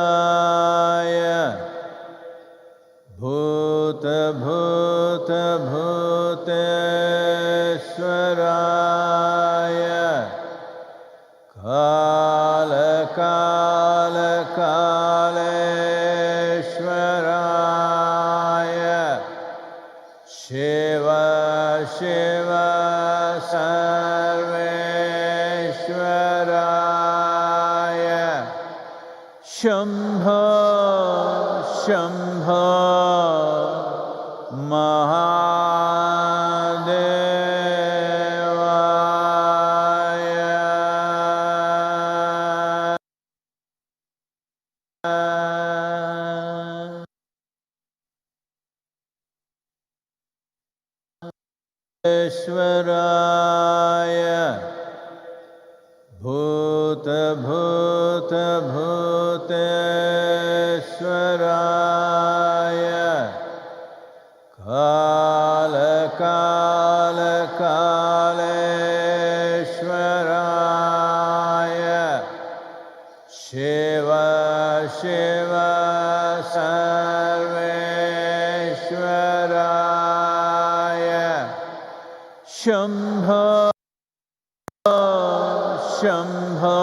yogeeshwaraya bhuta-bhuta-bhuteshwaraya kala-kala-kaleshwaraya Shiva-Shiva Sarveshwaraya Shambho-Shambho Yogeeshwaraya bhuta-bhuta-bhuteshwaraya kala-kala-kaleshwaraya Shiva-Shiva Sarveshwaraya Shambho-Shambho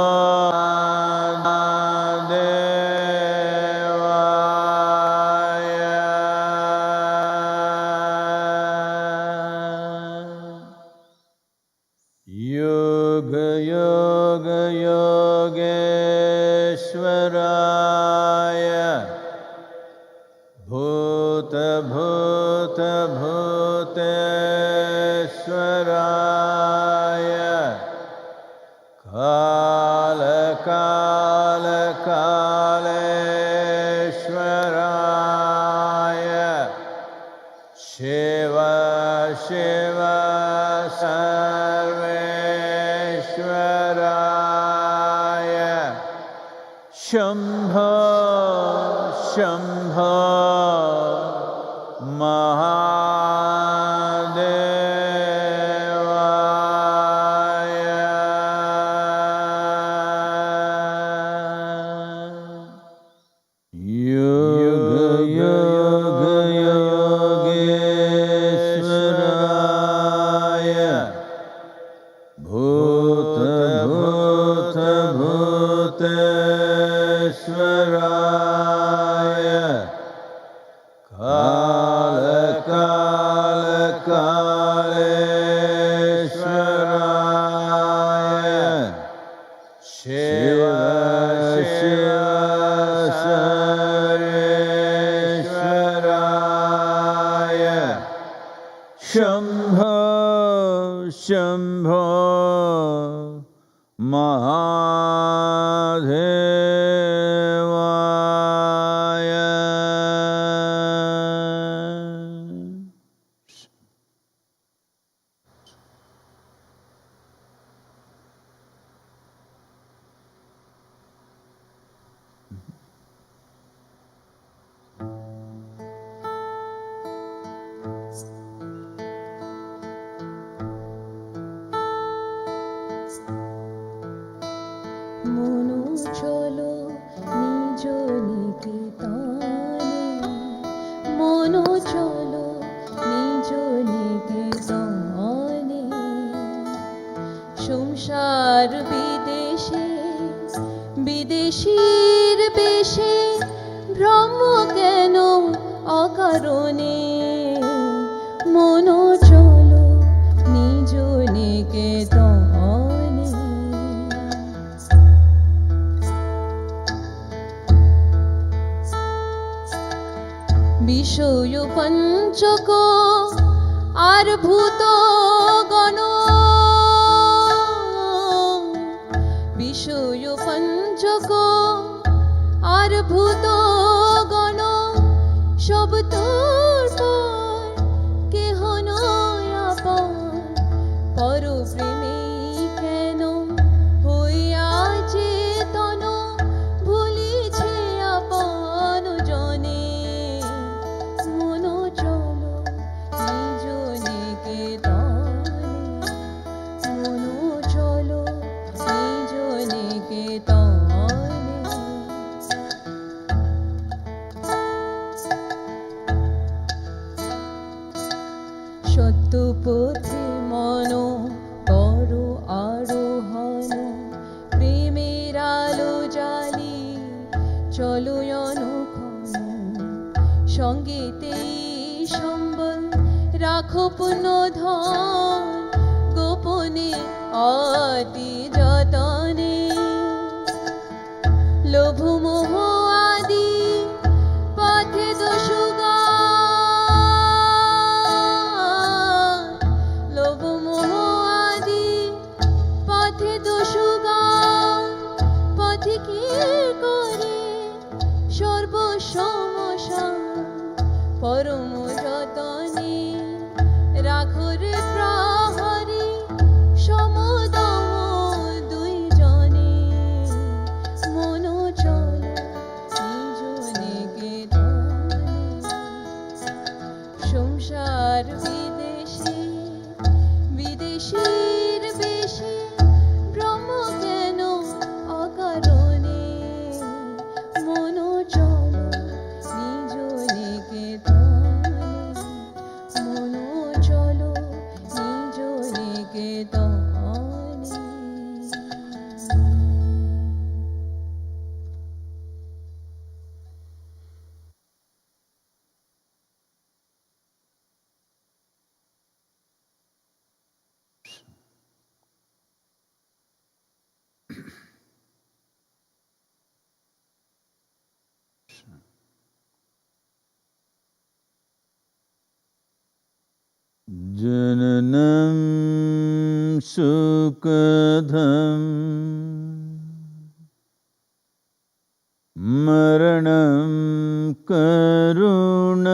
Yogeeshwaraya bhuta-bhuta-bhuteshwaraya kala-kala-kaleshwaraya Shiva-Shiva Sarveshwaraya Shambho-Shambho Yogeeshwaraya bhuta-bhuta-bhuteshwaraya kala-kala-kaleshwaraya Shiva-Shiva Sarveshwaraya Shambho-Shambho Mahadevaya. মনো চলো নিজ নিকেতনে মনো চলো নিজ নিকেতনে সংসার বিদেশে বিদেশীর বেশে ভ্রম কেন অকারণে মনো চলো নিজ নিকেতনে বিষয় পঞ্চক আর ভূত গণ বিষয় পঞ্চক আর ভূত গণ সব তোর পর কেহ নয় আপন পর প্রেমে কেন হইয়া চেতন চলো অনুক্ষণ সঙ্গীতে সম্বল রাখো পুণ্য ধন গোপনে অতি যতনে লোভ মোহ আদি পথে দোষগান লোভ মোহ আদি পথে দোষগান পথে কি করে সর্বসমশান পরম যতনে রাখরে প্রহরী সমদম দুইজনে মন চল নিজ নিকেতনে সংসার বিদেশে বিদেশীর বেশে ব্রহ্ম কেন অকারণে মন চল নিজ নিকেতনে মন চল নিজ নিকেতনে Jananam Sukhadam Maranam Karunam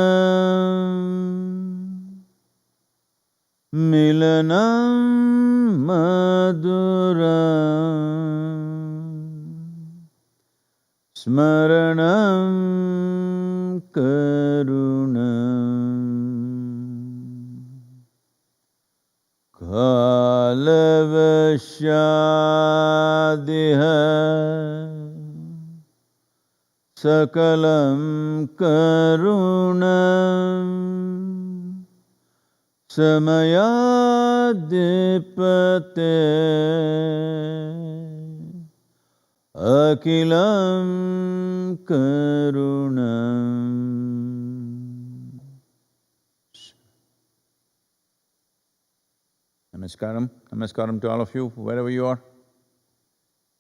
Milanam Maduram Smaranam Karunam Kalavashadiha Sakalam Karunam Samayadipate Akilam Karunam. Namaskaram. Namaskaram to all of you, wherever you are,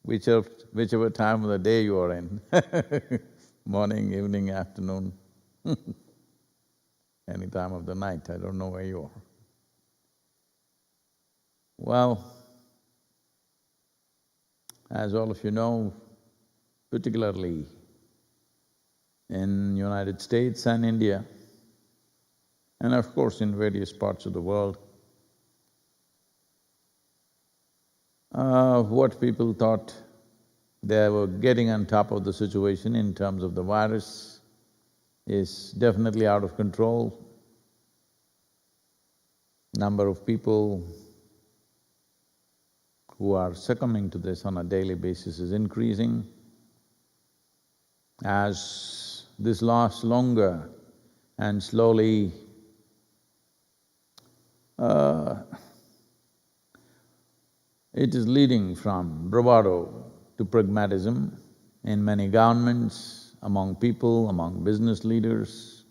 whichever time of the day you are in. Morning, evening, afternoon, any time of the night, I don't know where you are. Well, as all of you know, particularly in United States and India, and of course in various parts of the world, what people thought they were getting on top of the situation in terms of the virus is definitely out of control. Number of people who are succumbing to this on a daily basis is increasing. As this lasts longer and slowly it is leading from bravado to pragmatism in many governments, among people, among business leaders.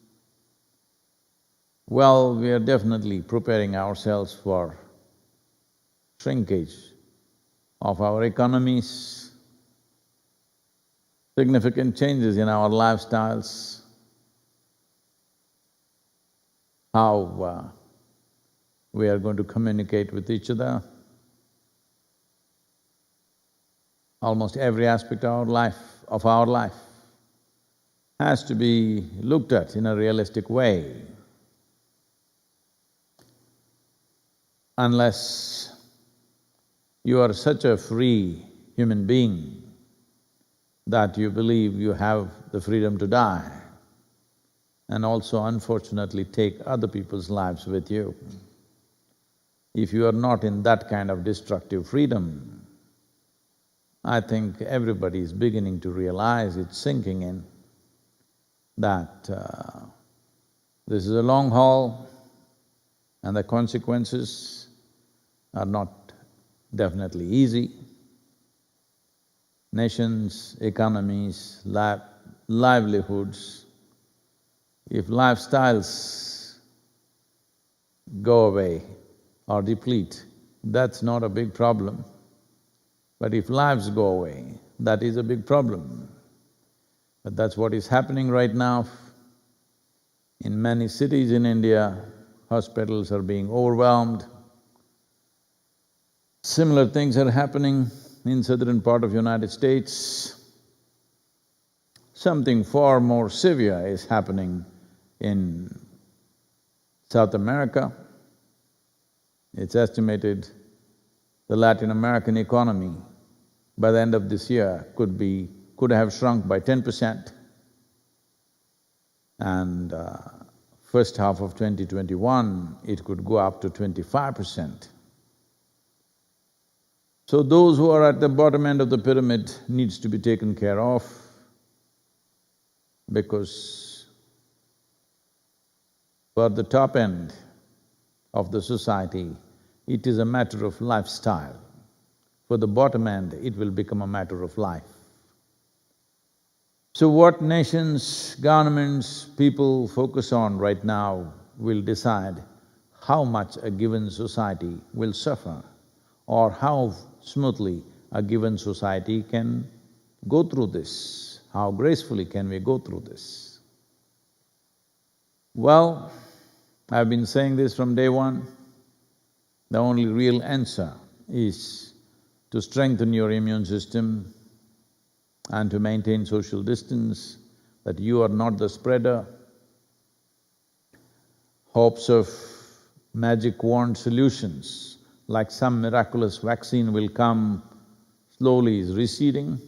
Well, we are definitely preparing ourselves for shrinkage of our economies, significant changes in our lifestyles, how we are going to communicate with each other. Almost every aspect of our life has to be looked at in a realistic way. Unless you are such a free human being that you believe you have the freedom to die and also unfortunately take other people's lives with you. If you are not in that kind of destructive freedom, I think everybody is beginning to realize, it's sinking in, that this is a long haul and the consequences are not definitely easy. Nations, economies, livelihoods, if lifestyles go away or deplete, that's not a big problem. But if lives go away, that is a big problem. But that's what is happening right now. In many cities in India, hospitals are being overwhelmed. Similar things are happening in southern part of United States. Something far more severe is happening in South America. It's estimated the Latin American economy by the end of this year could have shrunk by 10%. And first half of 2021, it could go up to 25%. So those who are at the bottom end of the pyramid needs to be taken care of, because for the top end of the society, it is a matter of lifestyle. For the bottom end, it will become a matter of life. So what nations, governments, people focus on right now will decide how much a given society will suffer or how smoothly a given society can go through this, how gracefully can we go through this. Well, I've been saying this from day one, the only real answer is to strengthen your immune system and to maintain social distance, that you are not the spreader. Hopes of magic wand solutions, like some miraculous vaccine will come, slowly is receding.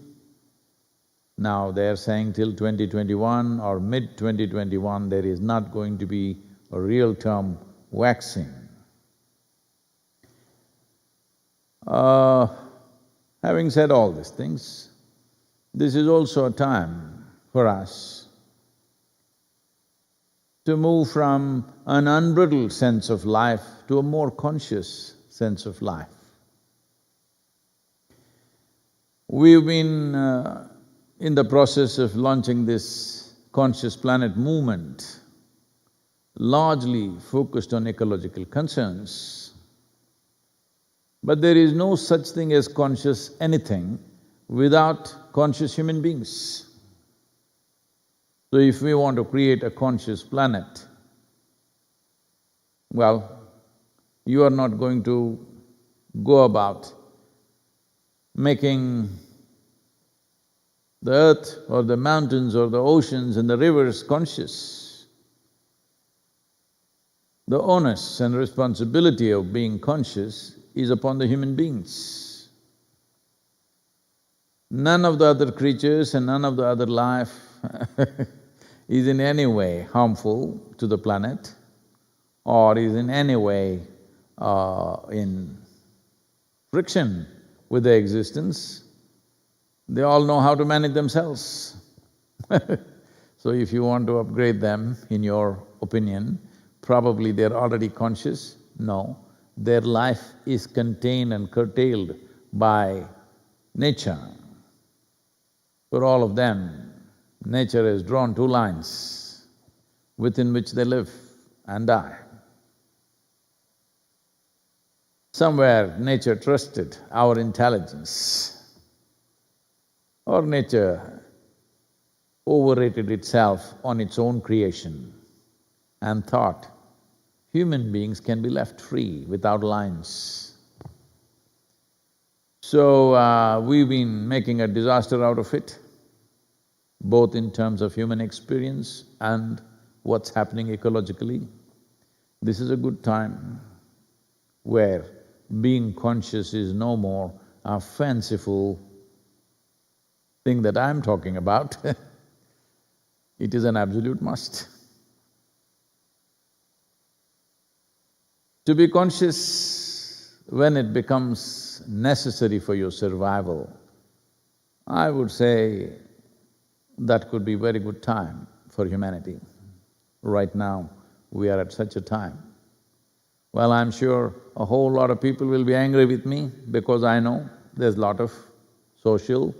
Now they're saying till 2021 or mid-2021 there is not going to be a real-term vaccine. Having said all these things, this is also a time for us to move from an unbridled sense of life to a more conscious sense of life. We've been in the process of launching this Conscious Planet movement, largely focused on ecological concerns. But there is no such thing as conscious anything without conscious human beings. So if we want to create a conscious planet, well, you are not going to go about making the earth or the mountains or the oceans and the rivers conscious. The onus and responsibility of being conscious is upon the human beings. None of the other creatures and none of the other life is in any way harmful to the planet or is in any way in friction with their existence. They all know how to manage themselves. So if you want to upgrade them, in your opinion, probably they're already conscious? No. Their life is contained and curtailed by nature. For all of them, nature has drawn two lines within which they live and die. Somewhere nature trusted our intelligence, or nature overrated itself on its own creation and thought human beings can be left free without lines. So, we've been making a disaster out of it, both in terms of human experience and what's happening ecologically. This is a good time where being conscious is no more a fanciful thing that I'm talking about it is an absolute must. To be conscious when it becomes necessary for your survival, I would say that could be a very good time for humanity. Right now, we are at such a time. Well, I'm sure a whole lot of people will be angry with me because I know there's a lot of social,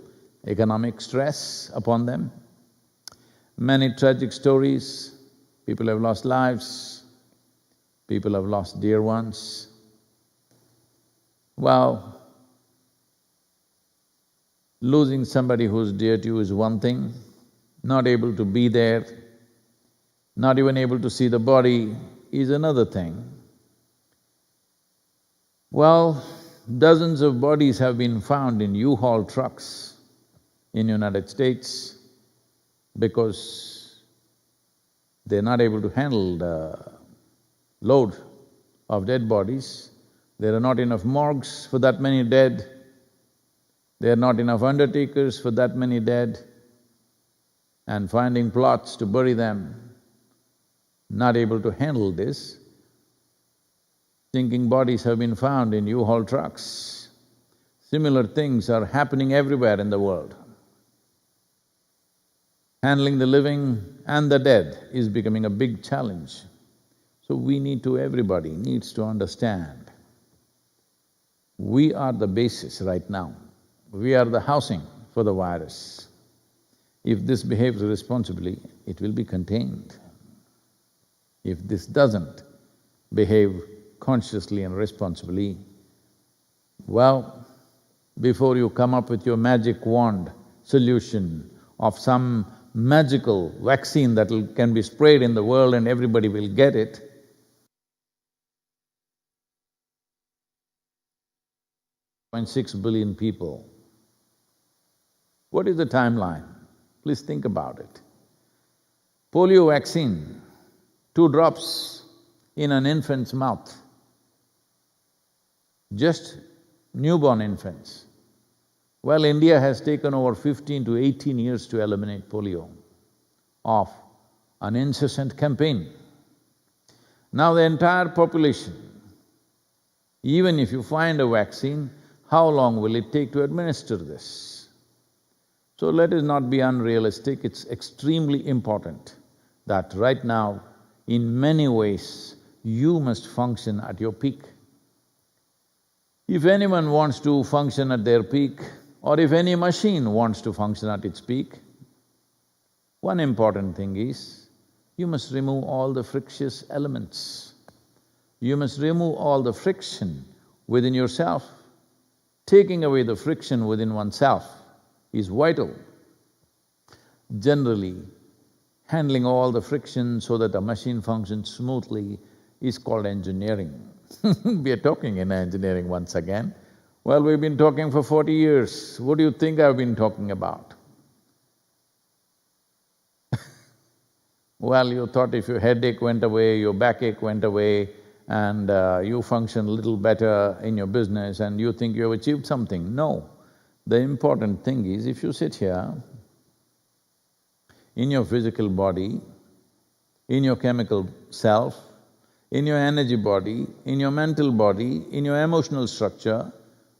economic stress upon them. Many tragic stories, people have lost lives, people have lost dear ones. Well, losing somebody who's dear to you is one thing, not able to be there, not even able to see the body is another thing. Well, dozens of bodies have been found in U-Haul trucks in United States because they're not able to handle the load of dead bodies. There are not enough morgues for that many dead. There are not enough undertakers for that many dead. And finding plots to bury them, not able to handle this. Sinking bodies have been found in U-Haul trucks. Similar things are happening everywhere in the world. Handling the living and the dead is becoming a big challenge. So everybody needs to understand, we are the basis right now. We are the housing for the virus. If this behaves responsibly, it will be contained. If this doesn't behave consciously and responsibly, well, before you come up with your magic wand solution of some magical vaccine that can be sprayed in the world and everybody will get it, 0.6 billion people. What is the timeline? Please think about it. Polio vaccine, 2 drops in an infant's mouth, just newborn infants. Well, India has taken over 15 to 18 years to eliminate polio of an incessant campaign. Now the entire population, even if you find a vaccine, how long will it take to administer this? So let us not be unrealistic, it's extremely important that right now, in many ways, you must function at your peak. If anyone wants to function at their peak, or if any machine wants to function at its peak, one important thing is, you must remove all the frictious elements. You must remove all the friction within yourself. Taking away the friction within oneself is vital. Generally, handling all the friction so that a machine functions smoothly is called engineering. We are talking in engineering once again. Well, we've been talking for 40 years. What do you think I've been talking about? Well, you thought if your headache went away, your backache went away, and you function a little better in your business and you think you have achieved something. No. The important thing is, if you sit here, in your physical body, in your chemical self, in your energy body, in your mental body, in your emotional structure,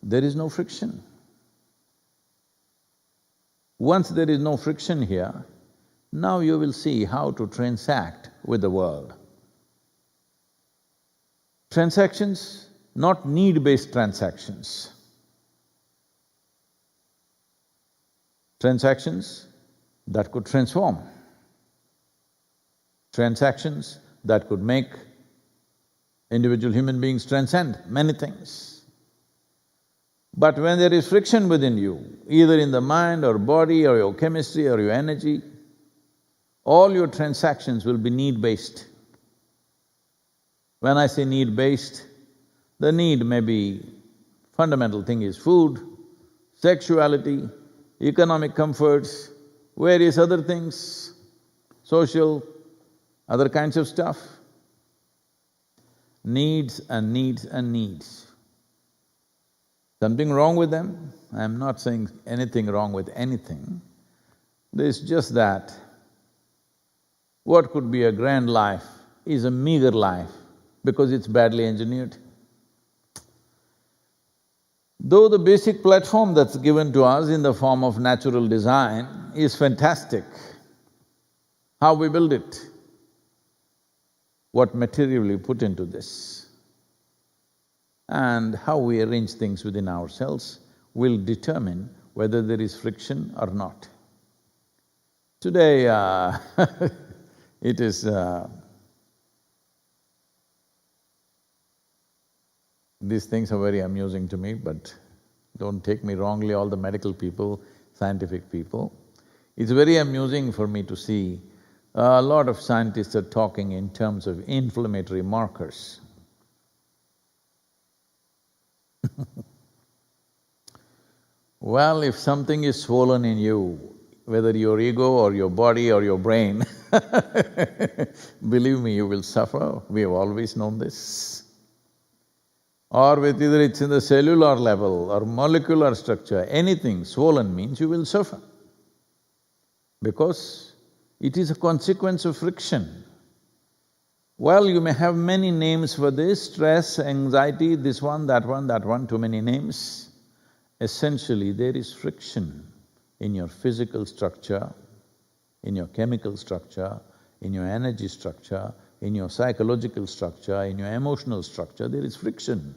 there is no friction. Once there is no friction here, now you will see how to transact with the world. Transactions, not need-based transactions. Transactions that could transform. Transactions that could make individual human beings transcend many things. But when there is friction within you, either in the mind or body or your chemistry or your energy, all your transactions will be need-based. When I say need-based, the need may be… fundamental thing is food, sexuality, economic comforts, various other things, social, other kinds of stuff. Needs and needs and needs. Something wrong with them? I'm not saying anything wrong with anything. There's just that what could be a grand life is a meager life because it's badly engineered. Though the basic platform that's given to us in the form of natural design is fantastic, how we build it, what material we put into this, and how we arrange things within ourselves will determine whether there is friction or not. Today, it is… these things are very amusing to me, but don't take me wrongly, all the medical people, scientific people. It's very amusing for me to see a lot of scientists are talking in terms of inflammatory markers. Well, if something is swollen in you, whether your ego or your body or your brain, believe me, you will suffer. We have always known this. Or with either it's in the cellular level or molecular structure, anything swollen means you will suffer. Because it is a consequence of friction. Well, you may have many names for this, stress, anxiety, this one, too many names. Essentially, there is friction in your physical structure, in your chemical structure, in your energy structure, in your psychological structure, in your emotional structure, there is friction.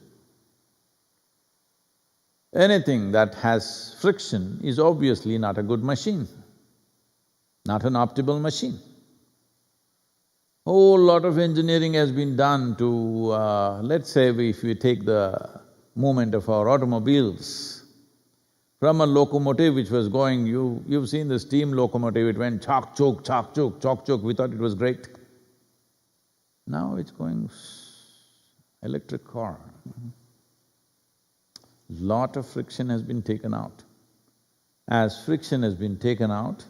Anything that has friction is obviously not a good machine, not an optimal machine. Whole lot of engineering has been done to… let's say if we take the movement of our automobiles, from a locomotive which was going… you've seen the steam locomotive, it went chok chok, chok chok, chok chok, we thought it was great. Now it's going electric car. Lot of friction has been taken out. As friction has been taken out,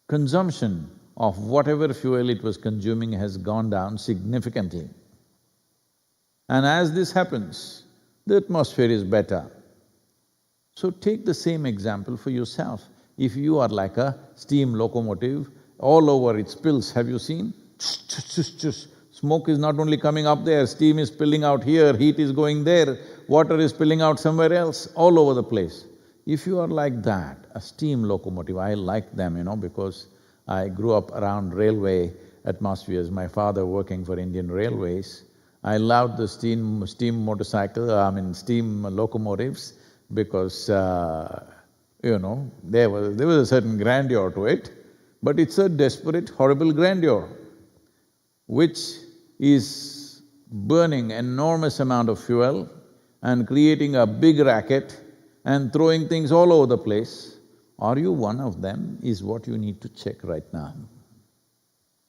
consumption of whatever fuel it was consuming has gone down significantly. And as this happens, the atmosphere is better. So take the same example for yourself. If you are like a steam locomotive, all over it spills, have you seen? Smoke is not only coming up there, steam is spilling out here, heat is going there, water is spilling out somewhere else, all over the place. If you are like that, a steam locomotive, I like them, because I grew up around railway atmospheres, my father working for Indian Railways. I loved the steam locomotives because, there was a certain grandeur to it, but it's a desperate, horrible grandeur, which is burning enormous amount of fuel and creating a big racket and throwing things all over the place. Are you one of them is what you need to check right now.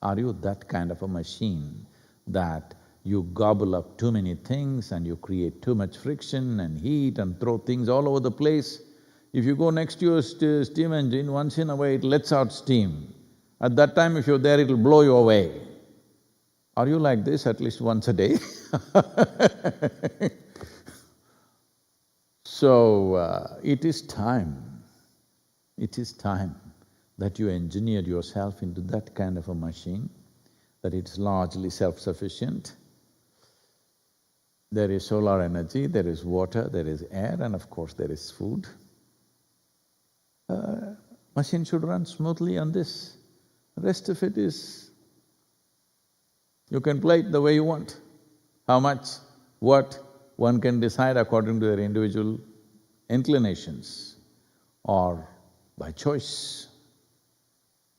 Are you that kind of a machine that you gobble up too many things and you create too much friction and heat and throw things all over the place? If you go next to your steam engine, once in a while it lets out steam. At that time if you're there, it'll blow you away. Are you like this at least once a day? So, it is time that you engineer yourself into that kind of a machine, that it's largely self-sufficient. There is solar energy, there is water, there is air, and of course there is food. Machine should run smoothly on this. The rest of it is… you can play it the way you want. How much, what, one can decide according to their individual inclinations or by choice,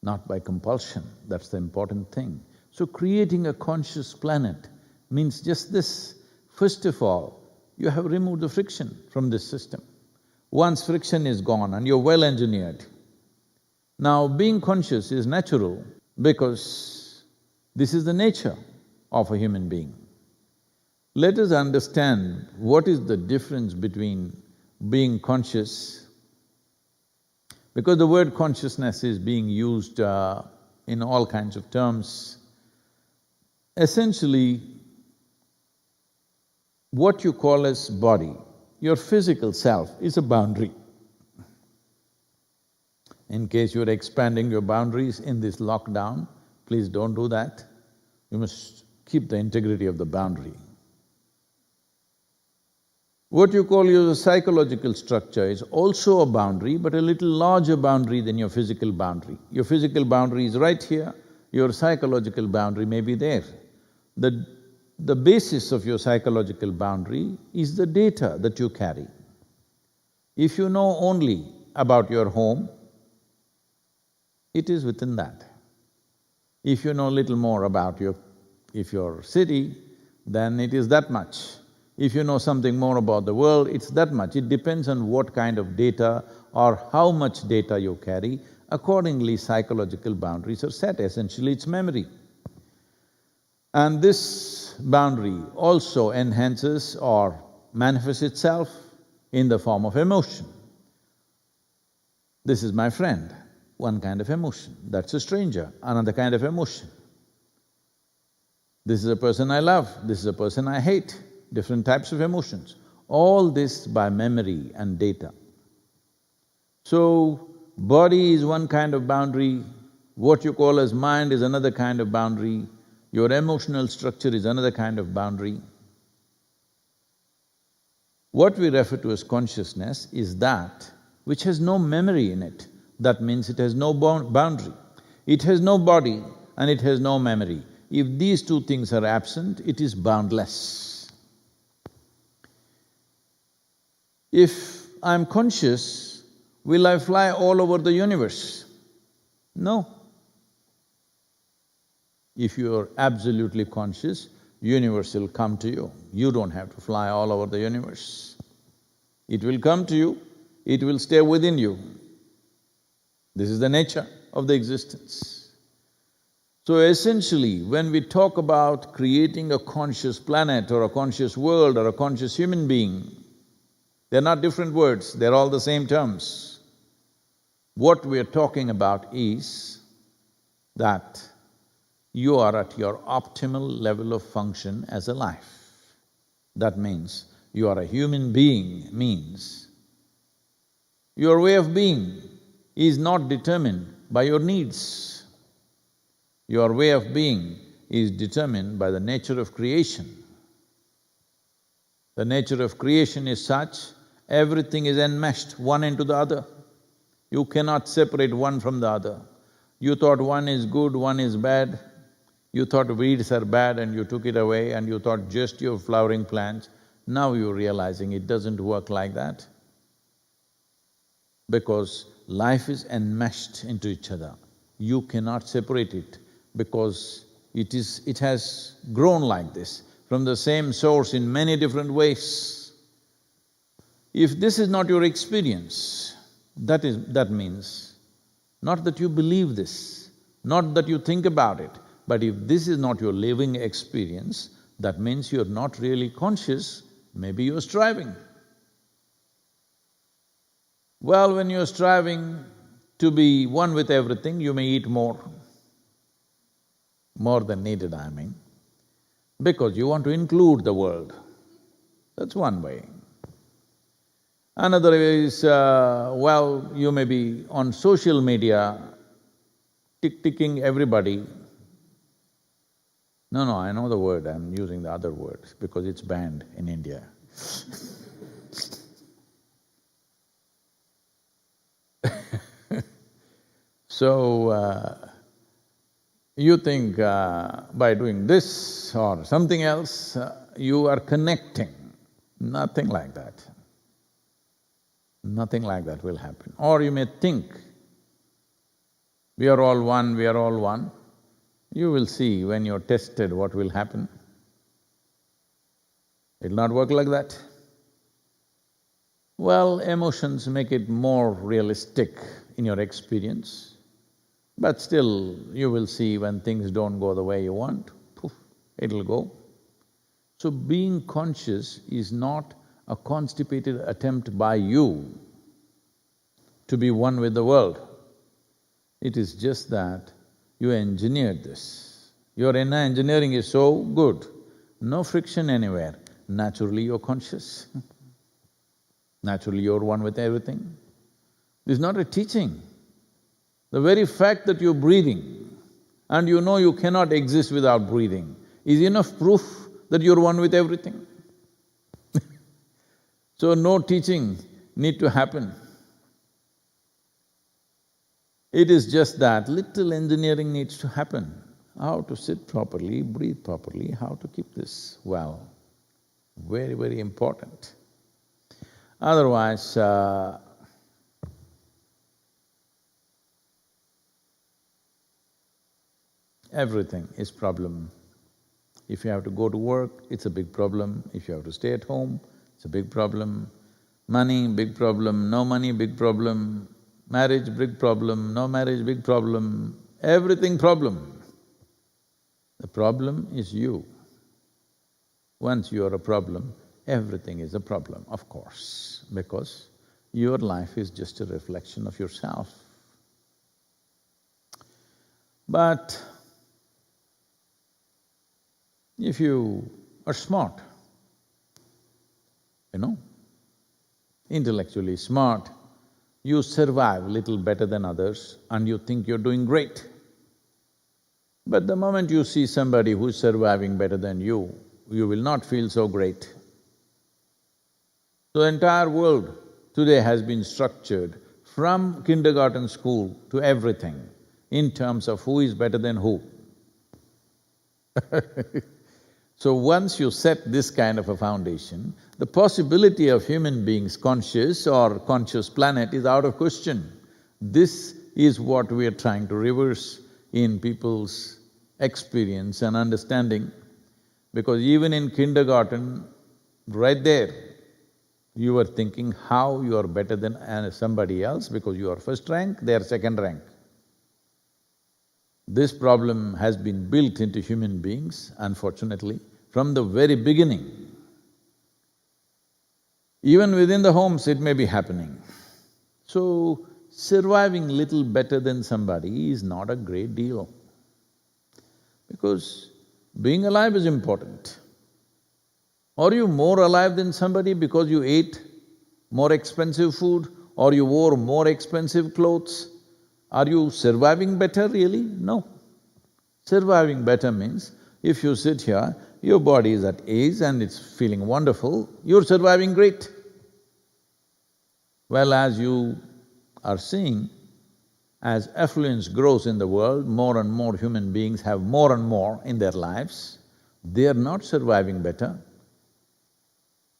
not by compulsion. That's the important thing. So creating a conscious planet means just this. First of all, you have removed the friction from this system. Once friction is gone and you're well engineered, now being conscious is natural because this is the nature of a human being. Let us understand what is the difference between being conscious, because the word consciousness is being used in all kinds of terms. Essentially, what you call as body, your physical self is a boundary. In case you're expanding your boundaries in this lockdown, please don't do that. You must keep the integrity of the boundary. What you call your psychological structure is also a boundary, but a little larger boundary than your physical boundary. Your physical boundary is right here, your psychological boundary may be there. The basis of your psychological boundary is the data that you carry. If you know only about your home, It is within that. If you know little more about your city, then it is that much. If you know something more about the world, it's that much. It depends on what kind of data or how much data you carry. Accordingly, psychological boundaries are set. Essentially, it's memory. And this boundary also enhances or manifests itself in the form of emotion. This is my friend, one kind of emotion. That's a stranger, another kind of emotion. This is a person I love, this is a person I hate, different types of emotions. All this by memory and data. So, body is one kind of boundary, what you call as mind is another kind of boundary, your emotional structure is another kind of boundary. What we refer to as consciousness is that which has no memory in it. That means it has no boundary. It has no body and it has no memory. If these two things are absent, it is boundless. If I'm conscious, will I fly all over the universe? No. If you're absolutely conscious, universe will come to you. You don't have to fly all over the universe. It will come to you, it will stay within you. This is the nature of the existence. So essentially, when we talk about creating a conscious planet or a conscious world or a conscious human being, they're not different words, they're all the same terms. What we're talking about is that you are at your optimal level of function as a life. That means you are a human being, means your way of being is not determined by your needs. Your way of being is determined by the nature of creation. The nature of creation is such, everything is enmeshed one into the other. You cannot separate one from the other. You thought one is good, one is bad. You thought weeds are bad and you took it away and you thought just your flowering plants. Now you're realizing it doesn't work like that. Because life is enmeshed into each other. You cannot separate it because it has grown like this, from the same source in many different ways. If this is not your experience, that means not that you believe this, not that you think about it, but if this is not your living experience, that means you're not really conscious, maybe you're striving. Well, when you're striving to be one with everything, you may eat more than needed, I mean, because you want to include the world. That's one way. Another is, well, you may be on social media ticking everybody. No, I know the word, I'm using the other word because it's banned in India. So, you think by doing this or something else, you are connecting. Nothing like that. Nothing like that will happen. Or you may think, we are all one, we are all one. You will see when you're tested what will happen. It'll not work like that. Well, emotions make it more realistic in your experience, but still you will see when things don't go the way you want, poof, it'll go. So being conscious is not a constipated attempt by you to be one with the world. It is just that you engineered this. Your inner engineering is so good, no friction anywhere, naturally you're conscious. Naturally you're one with everything. This is not a teaching. The very fact that you're breathing and you know you cannot exist without breathing is enough proof that you're one with everything. So no teaching need to happen. It is just that little engineering needs to happen. How to sit properly, breathe properly, how to keep this well. Very, very important. Otherwise, Everything is problem. If you have to go to work, it's a big problem. If you have to stay at home, it's a big problem. Money, big problem. No money, big problem. Marriage, big problem. No marriage, big problem. Everything problem. The problem is you. Once you are a problem, everything is a problem, of course, because your life is just a reflection of yourself. But if you are smart, intellectually smart, you survive little better than others and you think you're doing great. But the moment you see somebody who's surviving better than you will not feel so great. So the entire world today has been structured from kindergarten school to everything in terms of who is better than who. So once you set this kind of a foundation, the possibility of human beings conscious or conscious planet is out of question. This is what we are trying to reverse in people's experience and understanding, because even in kindergarten, right there, you are thinking how you are better than somebody else because you are first rank, they are second rank. This problem has been built into human beings, unfortunately, from the very beginning. Even within the homes, it may be happening. So, surviving little better than somebody is not a great deal, because being alive is important. Are you more alive than somebody because you ate more expensive food or you wore more expensive clothes? Are you surviving better really? No. Surviving better means if you sit here, your body is at ease and it's feeling wonderful, you're surviving great. Well, as you are seeing, as affluence grows in the world, more and more human beings have more and more in their lives, they are not surviving better.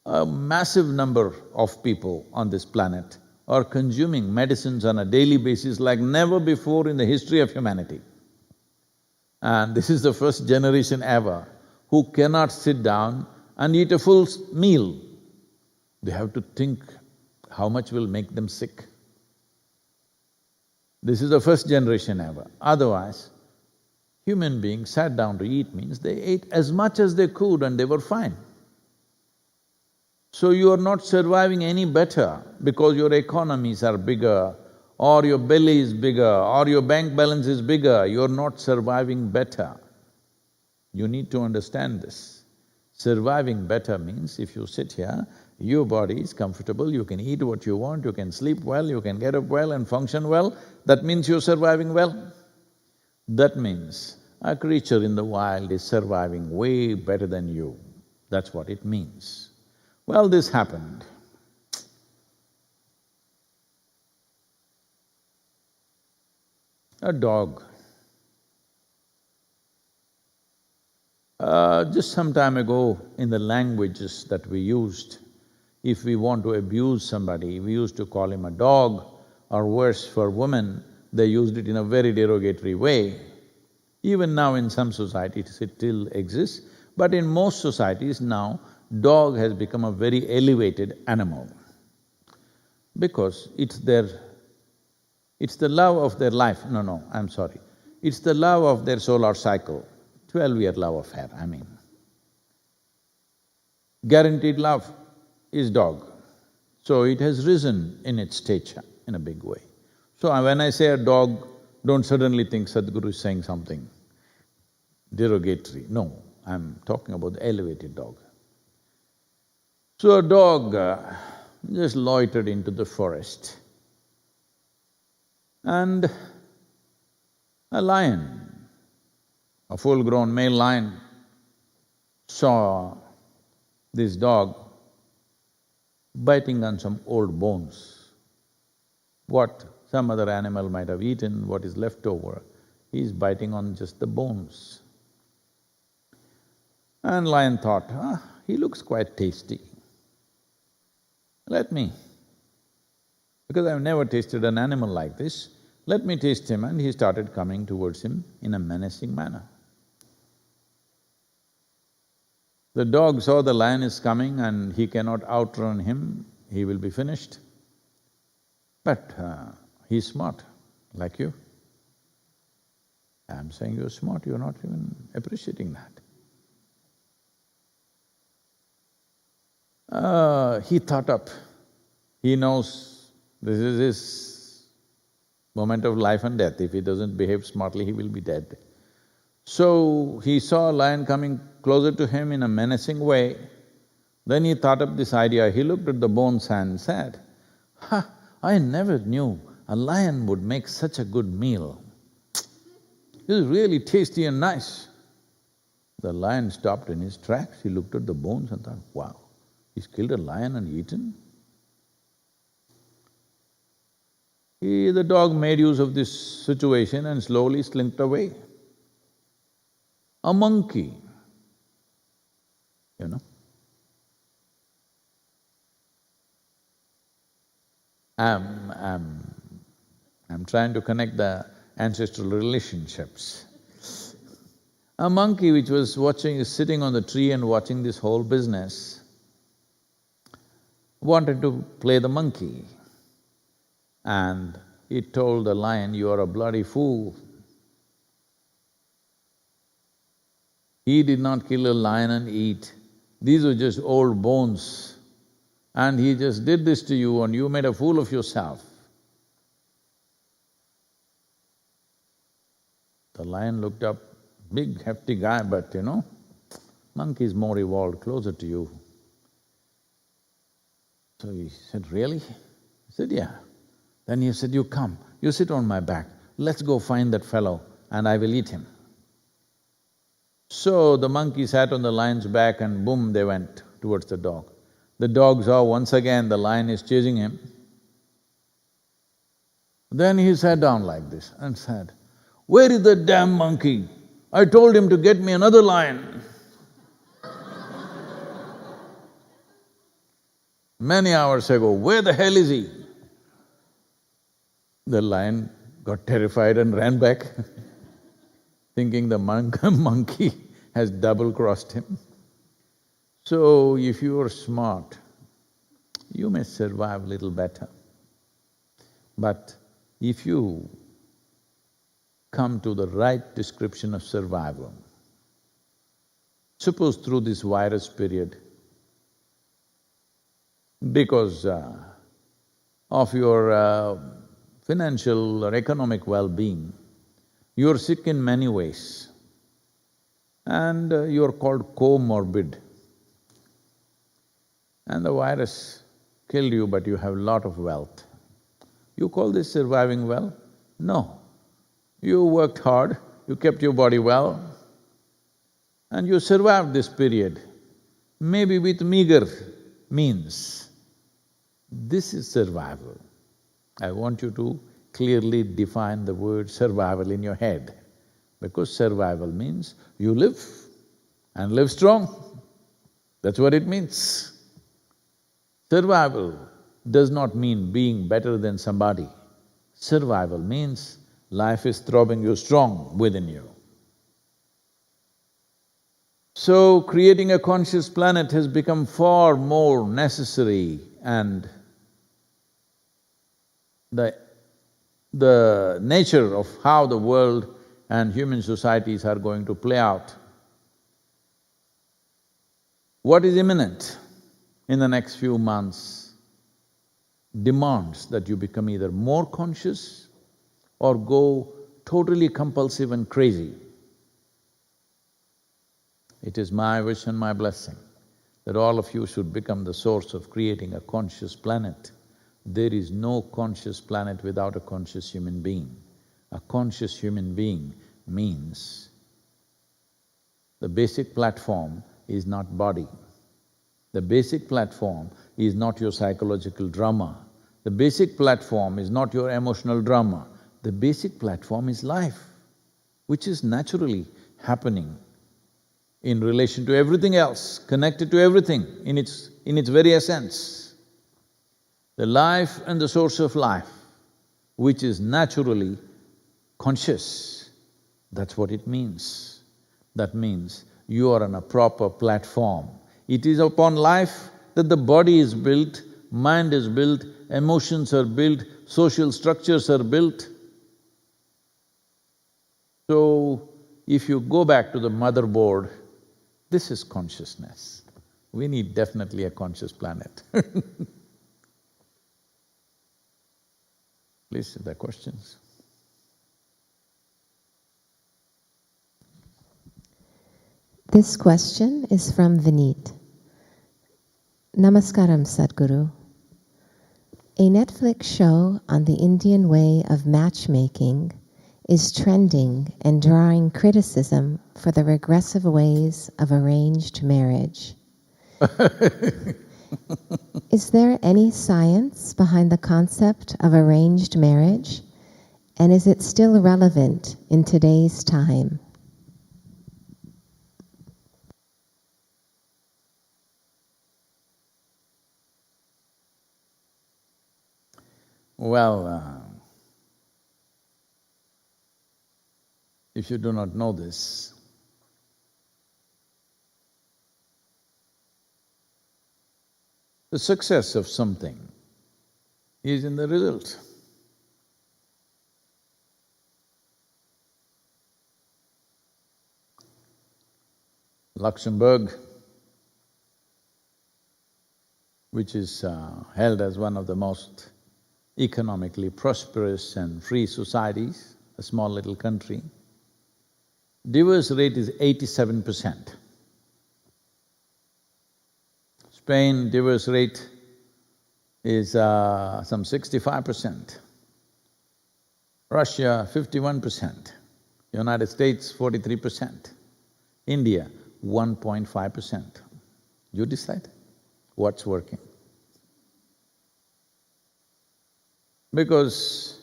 A massive number of people on this planet are consuming medicines on a daily basis like never before in the history of humanity. And this is the first generation ever who cannot sit down and eat a full meal. They have to think how much will make them sick. This is the first generation ever. Otherwise, human beings sat down to eat means they ate as much as they could and they were fine. So you are not surviving any better because your economies are bigger, or your belly is bigger, or your bank balance is bigger, you're not surviving better. You need to understand this. Surviving better means if you sit here, your body is comfortable, you can eat what you want, you can sleep well, you can get up well and function well, that means you're surviving well. That means a creature in the wild is surviving way better than you. That's what it means. Well, this happened. A dog. Just some time ago, in the languages that we used, if we want to abuse somebody, we used to call him a dog, or worse, for women, they used it in a very derogatory way. Even now in some societies it still exists, but in most societies now, dog has become a very elevated animal because it's the love of their life. No, I'm sorry. It's the love of their solar cycle, 12-year love affair, I mean. Guaranteed love is dog. So it has risen in its stature in a big way. So when I say a dog, don't suddenly think Sadhguru is saying something derogatory. No, I'm talking about the elevated dog. So a dog just loitered into the forest and a lion, a full-grown male lion, saw this dog biting on some old bones. What some other animal might have eaten, what is left over, he's biting on just the bones. And lion thought, he looks quite tasty. Let me, because I've never tasted an animal like this, let me taste him, and he started coming towards him in a menacing manner. The dog saw the lion is coming and he cannot outrun him, he will be finished. But he's smart, like you. I'm saying you're smart, you're not even appreciating that. He thought up. He knows this is his moment of life and death. If he doesn't behave smartly, he will be dead. So he saw a lion coming closer to him in a menacing way. Then he thought up this idea. He looked at the bones and said, "Ha! I never knew a lion would make such a good meal. This is really tasty and nice." The lion stopped in his tracks. He looked at the bones and thought, wow, he's killed a lion and eaten? The dog made use of this situation and slowly slinked away. A monkey, you know. I'm trying to connect the ancestral relationships. A monkey which was sitting on the tree and watching this whole business, wanted to play the monkey. And it told the lion, "You are a bloody fool." He did not kill a lion and eat. These were just old bones. And he just did this to you and you made a fool of yourself. The lion looked up, big hefty guy, but you know, monkey is more evolved, closer to you. So he said, "Really?" He said, "Yeah." Then he said, "You come, you sit on my back, let's go find that fellow and I will eat him." So the monkey sat on the lion's back and boom, they went towards the dog. The dog saw once again the lion is chasing him. Then he sat down like this and said, "Where is that damn monkey? I told him to get me another lion." Many hours ago, where the hell is he? The lion got terrified and ran back, thinking the monkey has double-crossed him. So, if you are smart, you may survive little better. But if you come to the right description of survival, suppose through this virus period, because of your financial or economic well-being, you're sick in many ways and you're called comorbid. And the virus killed you, but you have a lot of wealth. You call this surviving well? No. You worked hard, you kept your body well, and you survived this period, maybe with meager means. This is survival. I want you to clearly define the word survival in your head, because survival means you live and live strong. That's what it means. Survival does not mean being better than somebody. Survival means life is throbbing you strong within you. So, creating a conscious planet has become far more necessary, and the nature of how the world and human societies are going to play out. What is imminent in the next few months demands that you become either more conscious or go totally compulsive and crazy. It is my wish and my blessing that all of you should become the source of creating a conscious planet. There is no conscious planet without a conscious human being. A conscious human being means the basic platform is not body. The basic platform is not your psychological drama. The basic platform is not your emotional drama. The basic platform is life, which is naturally happening in relation to everything else, connected to everything in its very essence. The life and the source of life, which is naturally conscious. That's what it means. That means you are on a proper platform. It is upon life that the body is built, mind is built, emotions are built, social structures are built. So, if you go back to the motherboard, this is consciousness. We need definitely a conscious planet. Please, if there are questions. This question is from Vineet. Namaskaram, Sadhguru. A Netflix show on the Indian way of matchmaking is trending and drawing criticism for the regressive ways of arranged marriage. Is there any science behind the concept of arranged marriage, and is it still relevant in today's time? Well, if you do not know this, the success of something is in the result. Luxembourg, which is held as one of the most economically prosperous and free societies, a small little country, divorce rate is 87%. Spain, divorce rate is some 65%. Russia, 51%. United States, 43%. India, 1.5%. You decide what's working. Because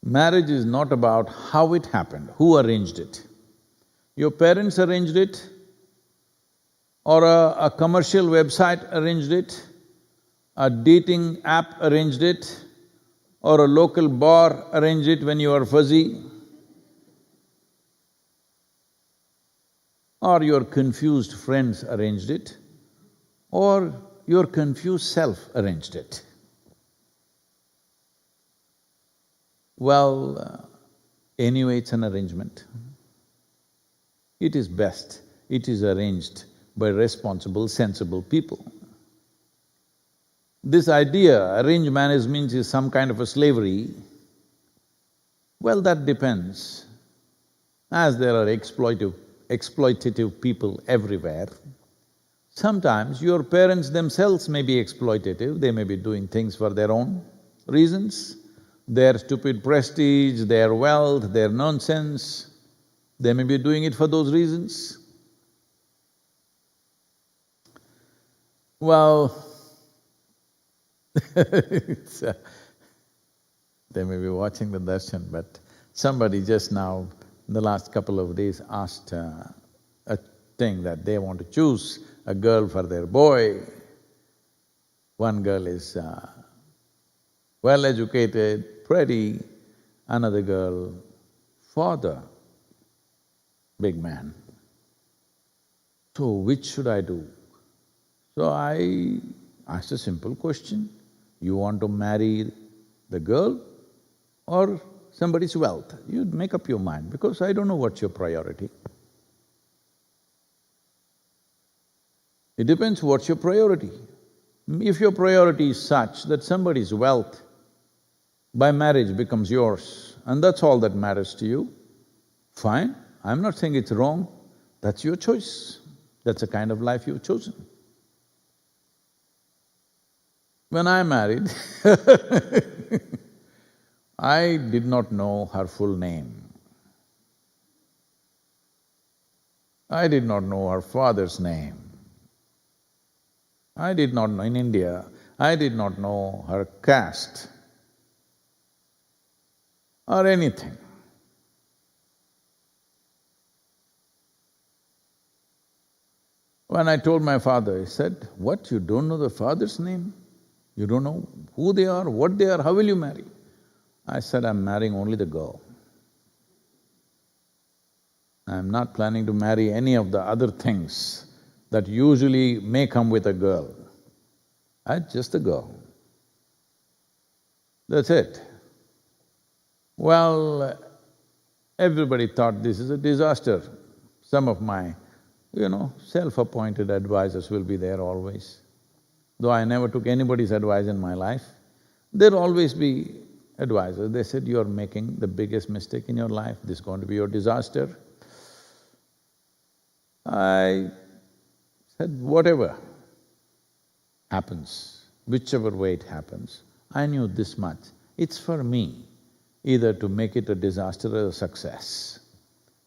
marriage is not about how it happened, who arranged it. Your parents arranged it, or a commercial website arranged it, a dating app arranged it, or a local bar arranged it when you were fuzzy, or your confused friends arranged it, or your confused self arranged it. Well, anyway, it's an arrangement. It is best, it is arranged by responsible, sensible people. This idea, arranged marriage means is some kind of a slavery, well, that depends. As there are exploitative people everywhere, sometimes your parents themselves may be exploitative, they may be doing things for their own reasons, their stupid prestige, their wealth, their nonsense, they may be doing it for those reasons. Well, they may be watching the darshan, but somebody just now, in the last couple of days, asked a thing that they want to choose a girl for their boy. One girl is well-educated, pretty, another girl, father, big man. So which should I do? So I asked a simple question, you want to marry the girl or somebody's wealth? You make up your mind, because I don't know what's your priority. It depends what's your priority. If your priority is such that somebody's wealth by marriage becomes yours and that's all that matters to you, fine, I'm not saying it's wrong, that's your choice, that's the kind of life you've chosen. When I married, I did not know her full name. I did not know her father's name. I did not know, in India, I did not know her caste or anything. When I told my father, he said, "What, you don't know the father's name? You don't know who they are, what they are, how will you marry?" I said, I'm marrying only the girl. I'm not planning to marry any of the other things that usually may come with a girl. Just a girl. That's it. Well, everybody thought this is a disaster. Some of my, self-appointed advisors will be there always. Though I never took anybody's advice in my life, there'll always be advisors. They said, you're making the biggest mistake in your life, this is going to be your disaster. I said, whatever happens, whichever way it happens, I knew this much, it's for me either to make it a disaster or a success.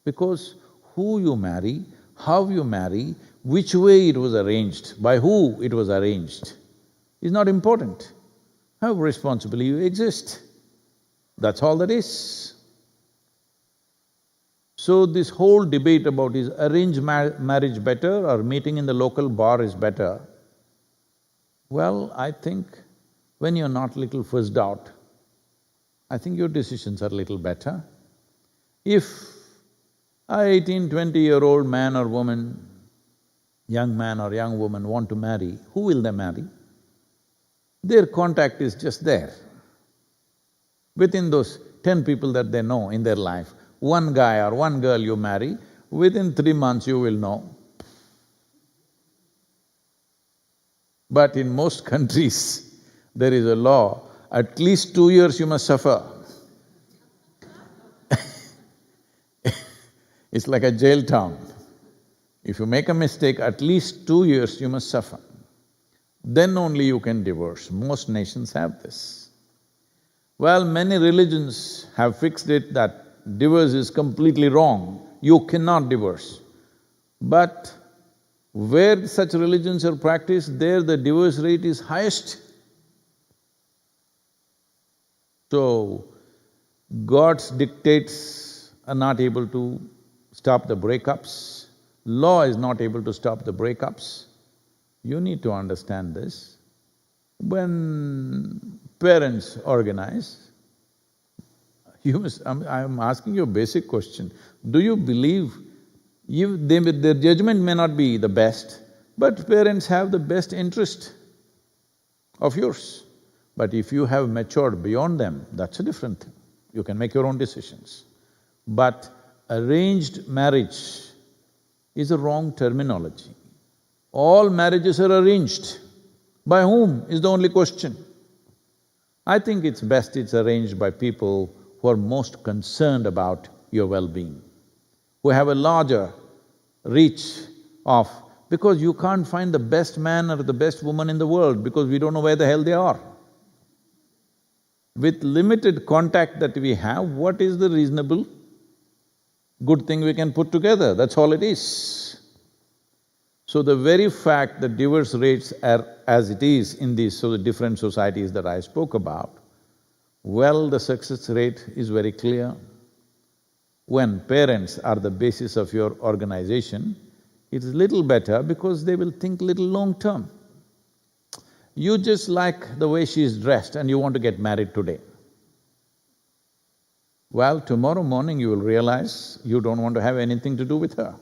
Because who you marry, how you marry, which way it was arranged, by who it was arranged, is not important. How responsibly you exist, that's all that is. So this whole debate about is arranged marriage better or meeting in the local bar is better, well, I think when you're not little fussed out, I think your decisions are little better. If a 18, 20-year-old man or woman, young man or young woman want to marry, who will they marry? Their contact is just there. Within those 10 people that they know in their life, one guy or one girl you marry, within 3 months you will know. But in most countries, there is a law, at least 2 years you must suffer. It's like a jail town. If you make a mistake, at least 2 years you must suffer. Then only you can divorce. Most nations have this. Well, many religions have fixed it that divorce is completely wrong, you cannot divorce. But where such religions are practiced, there the divorce rate is highest. So, God's dictates are not able to stop the breakups, law is not able to stop the breakups. You need to understand this. When parents organize, I'm asking you a basic question. Do you believe their judgment may not be the best, but parents have the best interest of yours. But if you have matured beyond them, that's a different thing. You can make your own decisions. But arranged marriage is a wrong terminology. All marriages are arranged. By whom is the only question. I think it's best it's arranged by people who are most concerned about your well-being, who have a larger reach of… because you can't find the best man or the best woman in the world because we don't know where the hell they are. With limited contact that we have, what is the reasonable good thing we can put together? That's all it is. So the very fact that divorce rates are as it is in these different societies that I spoke about, well, the success rate is very clear. When parents are the basis of your organization, it's little better because they will think little long-term. You just like the way she is dressed and you want to get married today. Well, tomorrow morning you will realize you don't want to have anything to do with her.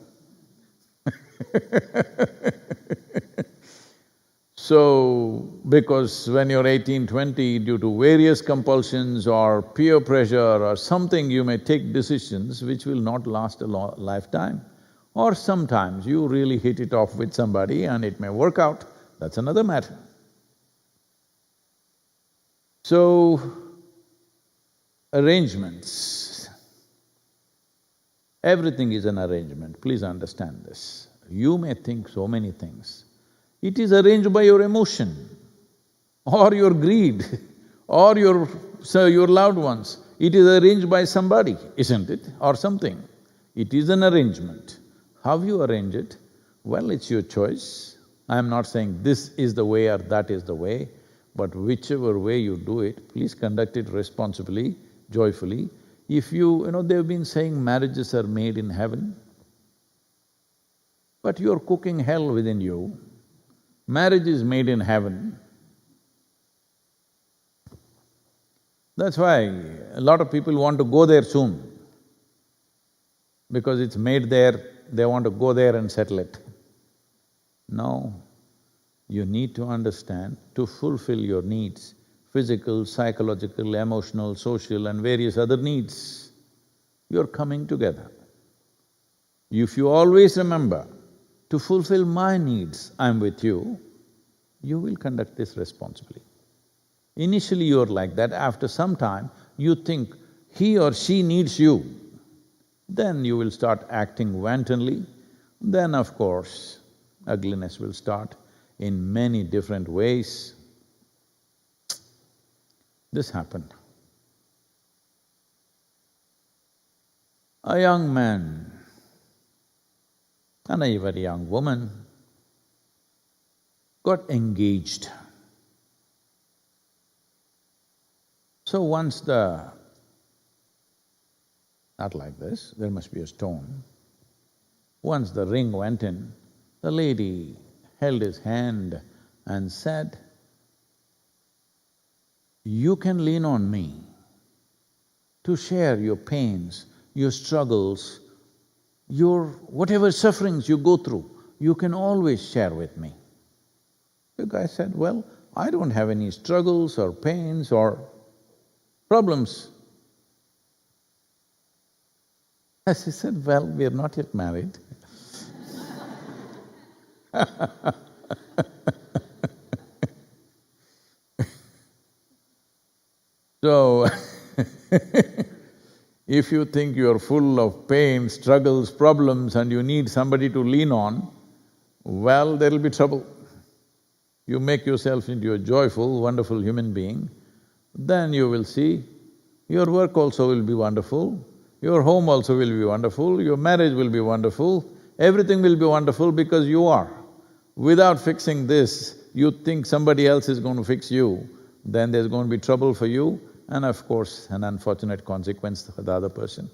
So, because when you're 18, 20, due to various compulsions or peer pressure or something, you may take decisions which will not last a lifetime. Or sometimes you really hit it off with somebody and it may work out, that's another matter. So, arrangements. Everything is an arrangement, please understand this. You may think so many things. It is arranged by your emotion, or your greed, or your loved ones. It is arranged by somebody, isn't it? Or something. It is an arrangement. How you arrange it? Well, it's your choice. I'm not saying this is the way or that is the way, but whichever way you do it, please conduct it responsibly, joyfully. If they've been saying marriages are made in heaven, but you're cooking hell within you. Marriage is made in heaven. That's why a lot of people want to go there soon, because it's made there, they want to go there and settle it. No, you need to understand, to fulfill your needs, physical, psychological, emotional, social and various other needs, you're coming together. If you always remember, to fulfill my needs, I'm with you, you will conduct this responsibly. Initially you're like that, after some time you think he or she needs you, then you will start acting wantonly, then of course ugliness will start in many different ways. This happened. A young man and a very young woman got engaged. So once not like this, there must be a stone. Once the ring went in, the lady held his hand and said, "You can lean on me to share your pains, your struggles, your whatever sufferings you go through, you can always share with me." The guy said, "Well, I don't have any struggles or pains or problems." As he said, "Well, we are not yet married." So, if you think you're full of pain, struggles, problems and you need somebody to lean on, well, there'll be trouble. You make yourself into a joyful, wonderful human being, then you will see your work also will be wonderful, your home also will be wonderful, your marriage will be wonderful, everything will be wonderful because you are. Without fixing this, you think somebody else is going to fix you, then there's going to be trouble for you and of course an unfortunate consequence for the other person.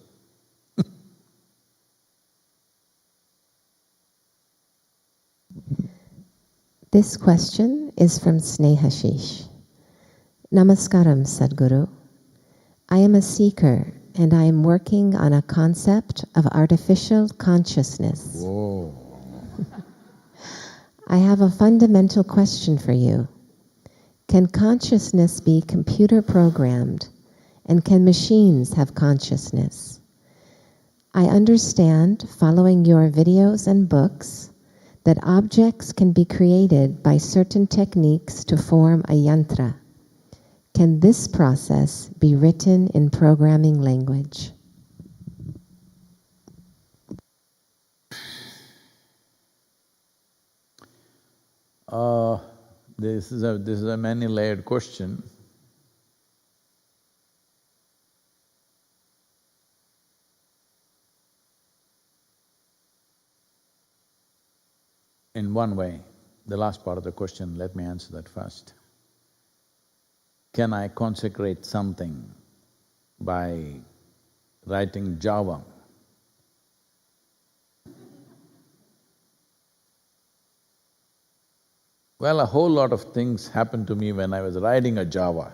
This question is from Snehashish. Namaskaram, Sadhguru. I am a seeker and I am working on a concept of artificial consciousness. Whoa. I have a fundamental question for you. Can consciousness be computer programmed, and can machines have consciousness? I understand, following your videos and books, that objects can be created by certain techniques to form a yantra. Can this process be written in programming language? This is a many-layered question. In one way, the last part of the question, let me answer that first. Can I consecrate something by writing Java? Well, a whole lot of things happened to me when I was writing a Java.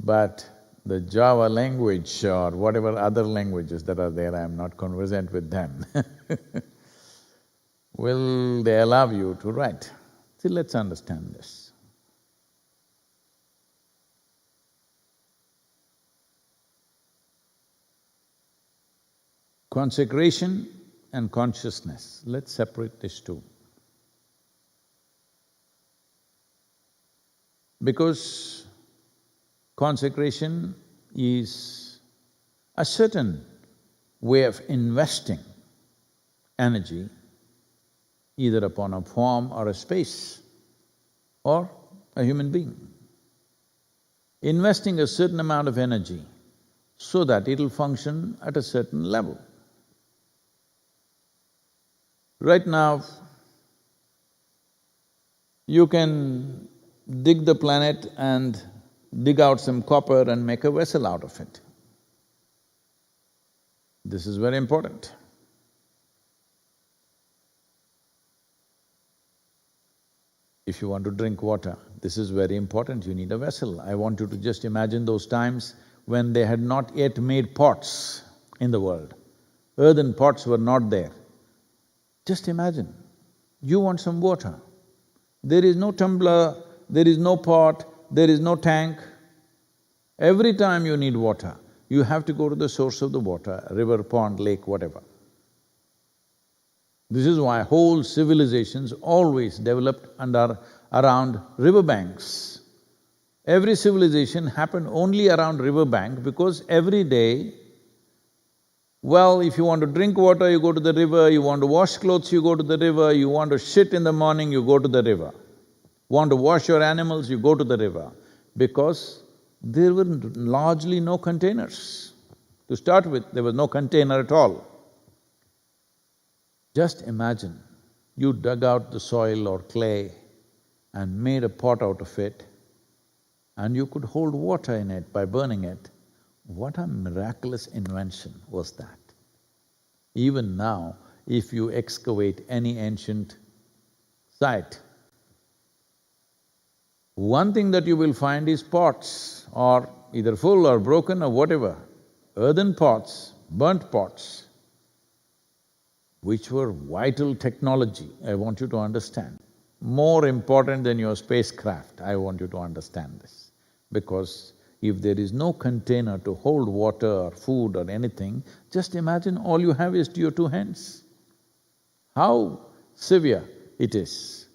But the Java language or whatever other languages that are there, I am not conversant with them. Will they allow you to write? See, let's understand this. Consecration and consciousness, let's separate these two. Because consecration is a certain way of investing energy either upon a form or a space or a human being. Investing a certain amount of energy so that it'll function at a certain level. Right now, you can dig the planet and dig out some copper and make a vessel out of it. This is very important. If you want to drink water, this is very important, you need a vessel. I want you to just imagine those times when they had not yet made pots in the world. Earthen pots were not there. Just imagine, you want some water. There is no tumbler, there is no pot, there is no tank. Every time you need water, you have to go to the source of the water, river, pond, lake, whatever. This is why whole civilizations always developed around riverbanks. Every civilization happened only around riverbank because every day, well, if you want to drink water, you go to the river, you want to wash clothes, you go to the river, you want to shit in the morning, you go to the river. Want to wash your animals, you go to the river. Because there were largely no containers. To start with, there was no container at all. Just imagine, you dug out the soil or clay and made a pot out of it, and you could hold water in it by burning it. What a miraculous invention was that. Even now, if you excavate any ancient site, one thing that you will find is pots, or either full or broken or whatever, earthen pots, burnt pots, which were vital technology, I want you to understand. More important than your spacecraft, I want you to understand this. Because if there is no container to hold water or food or anything, just imagine all you have is your two hands. How severe it is.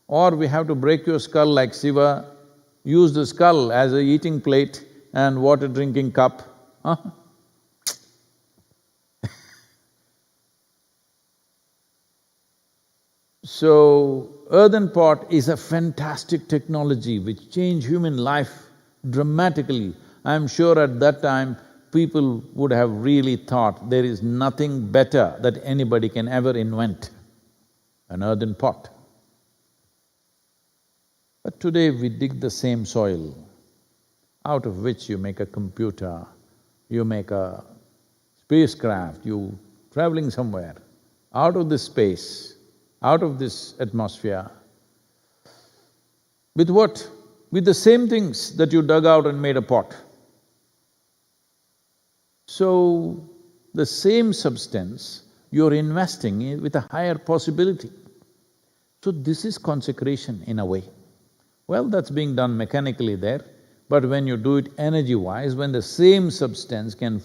Or we have to break your skull like Shiva, use the skull as a eating plate and water drinking cup, huh? So, earthen pot is a fantastic technology which changed human life dramatically. I'm sure at that time, people would have really thought there is nothing better that anybody can ever invent, an earthen pot. But today we dig the same soil, out of which you make a computer, you make a spacecraft, you traveling somewhere, out of this space, out of this atmosphere. With what? With the same things that you dug out and made a pot. So, the same substance you're investing in with a higher possibility. So this is consecration in a way. Well, that's being done mechanically there, but when you do it energy-wise, when the same substance can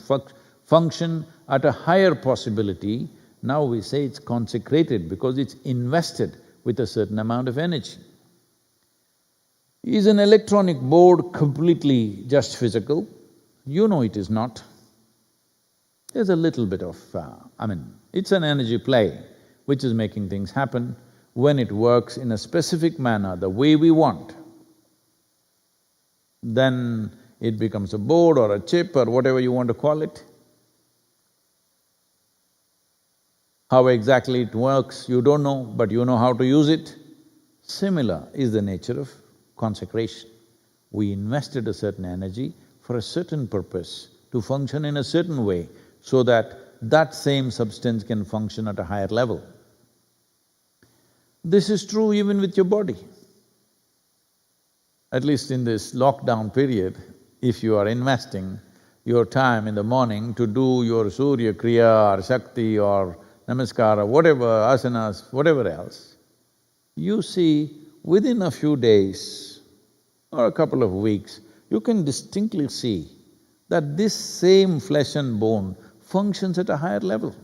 function at a higher possibility, now we say it's consecrated because it's invested with a certain amount of energy. Is an electronic board completely just physical? You know it is not. There's a little bit of… it's an energy play which is making things happen. When it works in a specific manner, the way we want, then it becomes a board or a chip or whatever you want to call it. How exactly it works, you don't know, but you know how to use it. Similar is the nature of consecration. We invested a certain energy for a certain purpose, to function in a certain way, so that that same substance can function at a higher level. This is true even with your body. At least in this lockdown period, if you are investing your time in the morning to do your Surya Kriya or Shakti or Namaskara, whatever, asanas, whatever else, you see within a few days or a couple of weeks, you can distinctly see that this same flesh and bone functions at a higher level.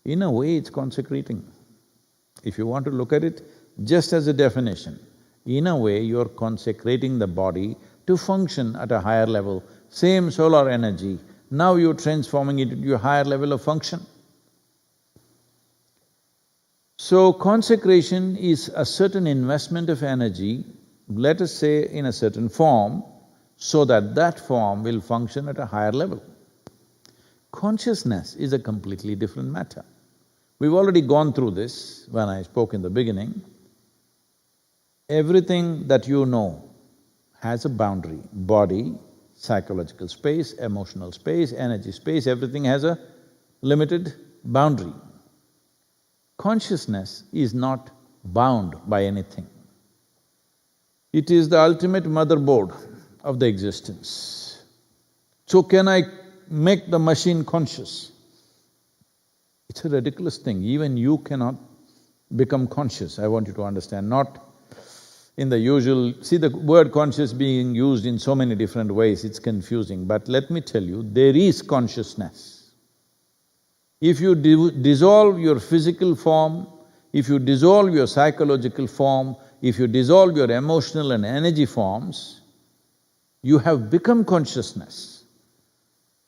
In a way, it's consecrating. If you want to look at it just as a definition, in a way you're consecrating the body to function at a higher level. Same solar energy, now you're transforming it into a higher level of function. So consecration is a certain investment of energy, let us say in a certain form, so that that form will function at a higher level. Consciousness is a completely different matter. We've already gone through this when I spoke in the beginning. Everything that you know has a boundary. Body, psychological space, emotional space, energy space, everything has a limited boundary. Consciousness is not bound by anything. It is the ultimate motherboard of the existence. So can I make the machine conscious? It's a ridiculous thing. Even you cannot become conscious, I want you to understand, not in the usual… See, the word conscious being used in so many different ways, it's confusing, but let me tell you, there is consciousness. If you dissolve your physical form, if you dissolve your psychological form, if you dissolve your emotional and energy forms, you have become consciousness.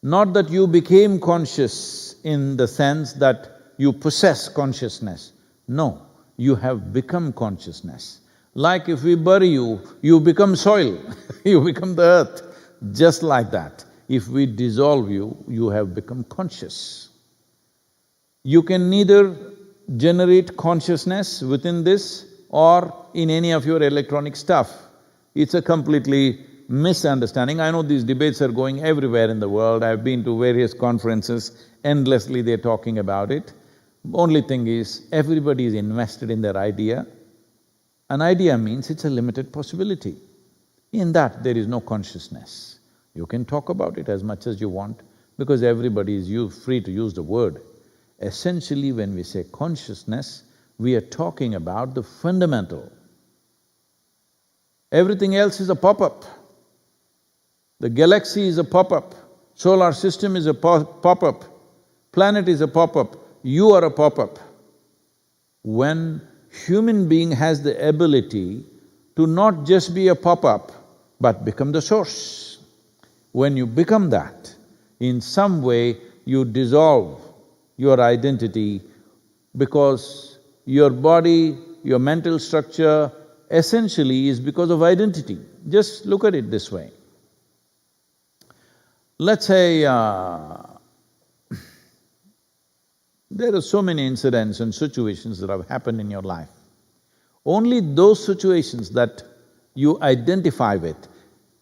Not that you became conscious in the sense that you possess consciousness. No, you have become consciousness. Like if we bury you, you become soil, you become the earth. Just like that, if we dissolve you, you have become conscious. You can neither generate consciousness within this or in any of your electronic stuff. It's a completely misunderstanding. I know these debates are going everywhere in the world. I've been to various conferences, endlessly they're talking about it. Only thing is, everybody is invested in their idea. An idea means it's a limited possibility. In that, there is no consciousness. You can talk about it as much as you want because everybody is free to use the word. Essentially, when we say consciousness, we are talking about the fundamental. Everything else is a pop-up. The galaxy is a pop-up, solar system is a pop-up, planet is a pop-up, you are a pop-up. When human being has the ability to not just be a pop-up, but become the source. When you become that, in some way you dissolve your identity because your body, your mental structure essentially is because of identity. Just look at it this way. Let's say there are so many incidents and situations that have happened in your life. Only those situations that you identify with,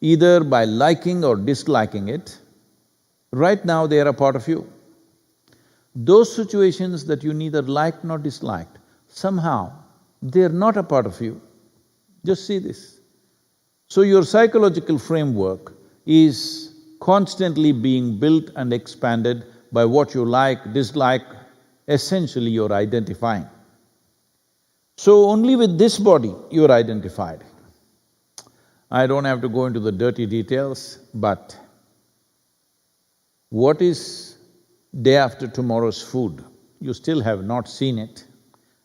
either by liking or disliking it, right now they are a part of you. Those situations that you neither liked nor disliked, somehow they're not a part of you. Just see this. So your psychological framework is constantly being built and expanded by what you like, dislike, essentially you're identifying. So only with this body you're identified. I don't have to go into the dirty details, but what is day after tomorrow's food? You still have not seen it.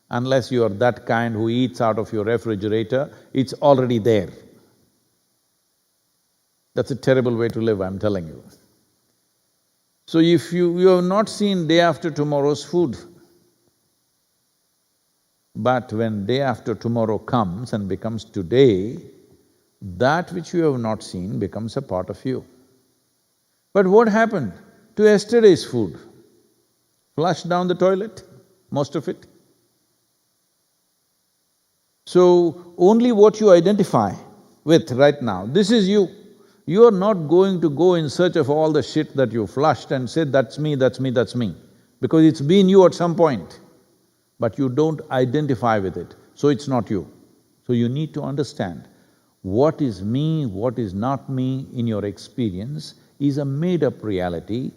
Unless you are that kind who eats out of your refrigerator, it's already there. That's a terrible way to live, I'm telling you. So if you have not seen day after tomorrow's food, but when day after tomorrow comes and becomes today, that which you have not seen becomes a part of you. But what happened to yesterday's food? Flushed down the toilet, most of it. So, only what you identify with right now, this is you. You are not going to go in search of all the shit that you flushed and say, that's me, that's me, that's me, because it's been you at some point, but you don't identify with it, so it's not you. So you need to understand, what is me, what is not me in your experience is a made-up reality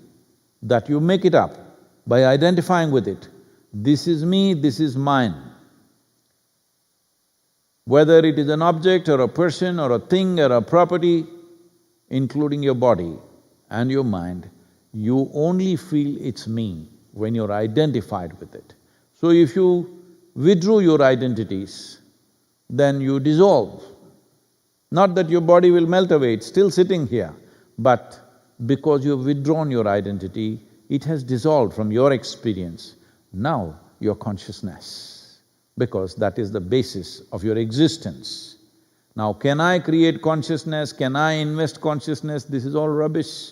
that you make it up by identifying with it. This is me, this is mine. Whether it is an object or a person or a thing or a property, including your body and your mind, you only feel it's me when you're identified with it. So if you withdrew your identities, then you dissolve. Not that your body will melt away, it's still sitting here, but because you've withdrawn your identity, it has dissolved from your experience. Now your consciousness, because that is the basis of your existence. Now, can I create consciousness? Can I invest consciousness? This is all rubbish.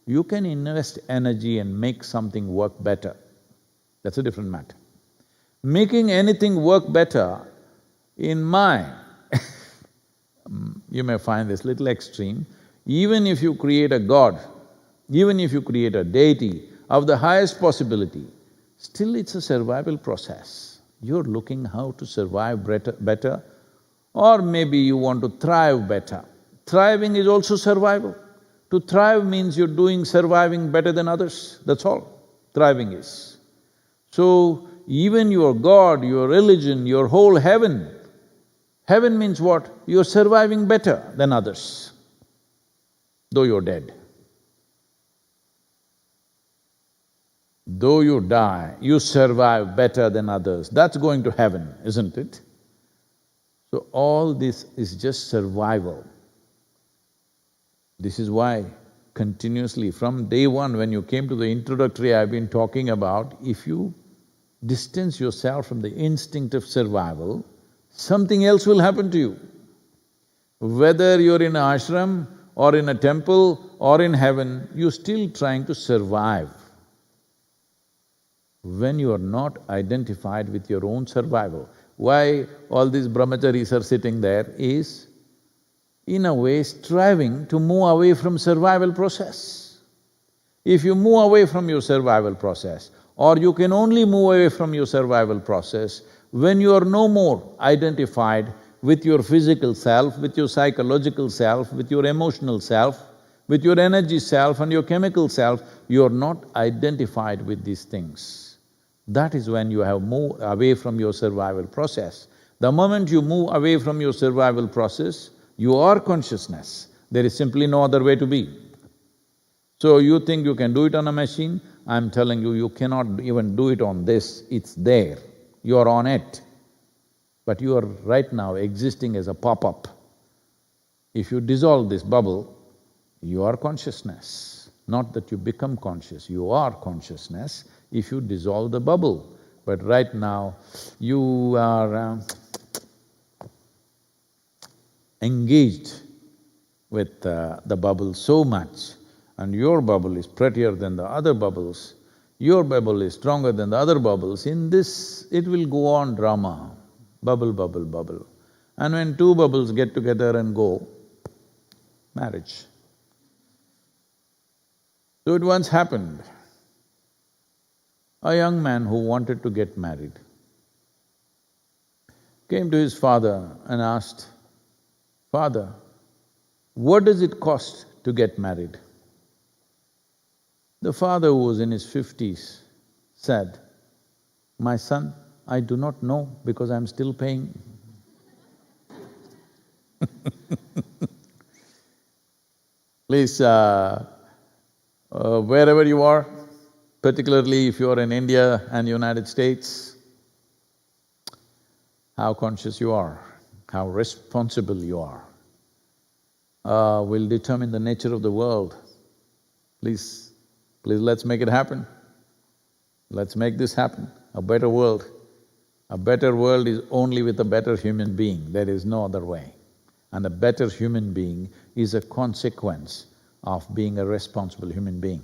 You can invest energy and make something work better. That's a different matter. Making anything work better, in my you may find this little extreme, even if you create a god, even if you create a deity of the highest possibility, still it's a survival process. You're looking how to survive better Or maybe you want to thrive better. Thriving is also survival. To thrive means you're surviving better than others, that's all thriving is. So, even your God, your religion, your whole heaven, heaven means what? You're surviving better than others, though you're dead. Though you die, you survive better than others. That's going to heaven, isn't it? So all this is just survival. This is why continuously from day one when you came to the introductory, I've been talking about if you distance yourself from the instinct of survival, something else will happen to you. Whether you're in an ashram or in a temple or in heaven, you're still trying to survive. When you are not identified with your own survival, why all these brahmacharis are sitting there is, in a way, striving to move away from survival process. If you move away from your survival process, or you can only move away from your survival process when you are no more identified with your physical self, with your psychological self, with your emotional self, with your energy self and your chemical self, you are not identified with these things. That is when you have moved away from your survival process. The moment you move away from your survival process, you are consciousness. There is simply no other way to be. So you think you can do it on a machine? I'm telling you, you cannot even do it on this, it's there, you are on it. But you are right now existing as a pop-up. If you dissolve this bubble, you are consciousness. Not that you become conscious, you are consciousness if you dissolve the bubble. But right now, you are engaged with the bubble so much, and your bubble is prettier than the other bubbles, your bubble is stronger than the other bubbles, in this it will go on drama, bubble, bubble, bubble. And when two bubbles get together and go, marriage. So it once happened, a young man who wanted to get married came to his father and asked, "Father, what does it cost to get married?" The father, who was in his 50s, said, "My son, I do not know because I'm still paying." Please, wherever you are, particularly if you're in India and United States, how conscious you are, how responsible you are, will determine the nature of the world. Please, let's make it happen. Let's make this happen, a better world. A better world is only with a better human being, there is no other way. And a better human being is a consequence of being a responsible human being.